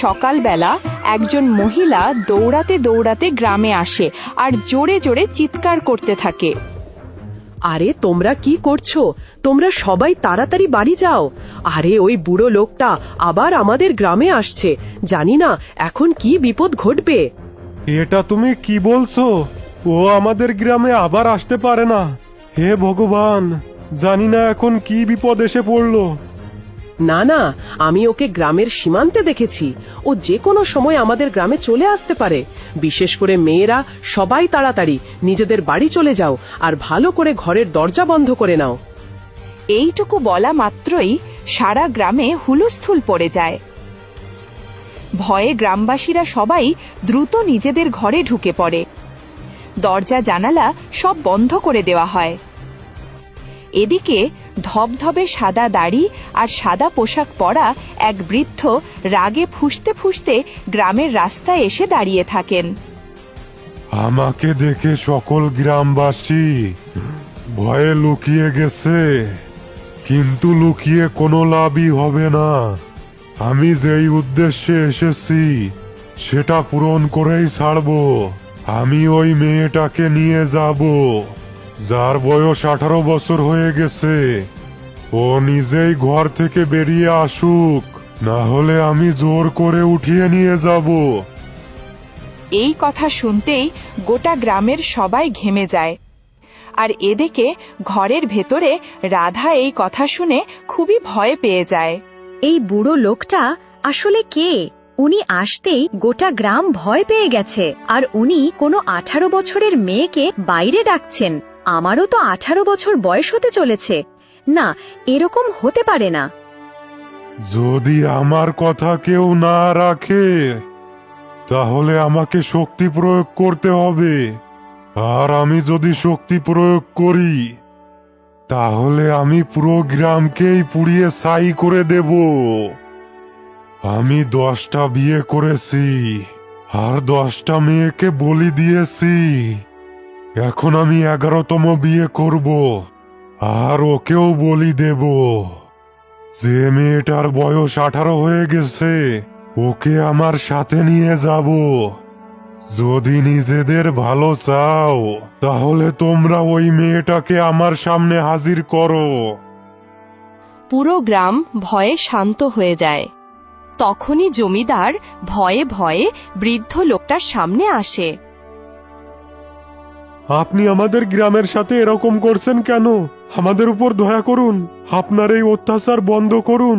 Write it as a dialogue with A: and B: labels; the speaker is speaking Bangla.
A: সকালবেলা একজন মহিলা দৌড়াতে দৌড়াতে গ্রামে আসে আর জোরে জোরে চিৎকার করতে থাকে।
B: আরে তোমরা কি করছো? তোমরা সবাই তাড়াতাড়ি বাড়ি যাও। আরে ওই বুড়ো লোকটা আবার আমাদের গ্রামে আসছে, জানি না এখন কি বিপদ ঘটবে।
C: এটা তুমি কি বলছো? ও আমাদের গ্রামে আবার আসতে পারে না। হে ভগবান, জানি না এখন কি বিপদ এসে পড়লো।
B: না না, আমি ওকে গ্রামের সীমান্তে দেখেছি। ও যে কোনো সময় আমাদের গ্রামে চলে আসতে পারে। বিশেষ করে মেয়েরা সবাই তাড়াতাড়ি নিজেদের বাড়ি চলে যাও আর ভালো করে ঘরের দরজা বন্ধ করে নাও।
A: এইটুকু বলা মাত্রই সারা গ্রামে হুলস্থুল পড়ে যায়। ভয়ে গ্রামবাসীরা সবাই দ্রুত নিজেদের ঘরে ঢুকে পড়ে। দরজা জানালা সব বন্ধ করে দেওয়া হয়। এদিকে ধবধবে সাদা দাড়ি আর সাদা পোশাক পরা এক বৃদ্ধ রাগে ফুঁসতে ফুঁসতে গ্রামের রাস্তায় এসে দাঁড়িয়ে থাকেন।
C: আমাকে দেখে সকল গ্রামবাসী ভয়ে লুকিয়ে গেছে, কিন্তু লুকিয়ে কোনো লাভই হবে না। আমি যেই উদ্দেশ্যে এসেছি সেটা পূরণ করেই ছাড়বো। আমি ওই মেয়েটাকে নিয়ে যাব, যার বয়স 18 বছর হয়ে গেছে। ও নিজেই ঘর থেকে বেরিয়ে আসুক, না হলে আমি জোর করে উঠিয়ে নিয়ে যাব।
A: এই কথা শুনতেই গোটা গ্রামের সবাই ঘেমে যায়। আর এদিকে ঘরের ভেতরে রাধা এই কথা শুনে খুবই ভয় পেয়ে যায়।
D: এই বুড়ো লোকটা আসলে কে? উনি আসতেই গোটা গ্রাম ভয় পেয়ে গেছে, আর উনি কোনো 18 বছরের মেয়েকে বাইরে ডাকছেন। আমারও তো 18 বছর বয়স হতে চলেছে। না, এরকম হতে পারে না।
C: যদি আমার কথা কেউ না রাখে তাহলে আমাকে শক্তি প্রয়োগ করতে হবে। আর আমি যদি শক্তি প্রয়োগ করি তাহলে আমি পুরো গ্রামকেই পুড়িয়ে ছাই করে দেব। আমি 10টা বিয়ে করেছি আর 10টা মেয়েকে বলি দিয়েছি। এখন আমি 11তম বিয়ে করব আর ওকেও বলি দেব। যে মেয়েটার বয়স 18 হয়ে গেছে ওকে আমার সাথে নিয়ে যাব। যদি নিজেদের ভালো চাও তাহলে তোমরা ওই মেয়েটাকে আমার সামনে হাজির করো।
A: পুরো গ্রাম ভয়ে শান্ত হয়ে যায়। তখনই জমিদার ভয়ে ভয়ে বৃদ্ধ লোকটার সামনে আসে।
C: আপনি আমাদের গ্রামের সাথে এরকম করছেন কেন? আমাদের উপর দয়া করুন, আপনার এই অত্যাচার বন্ধ করুন।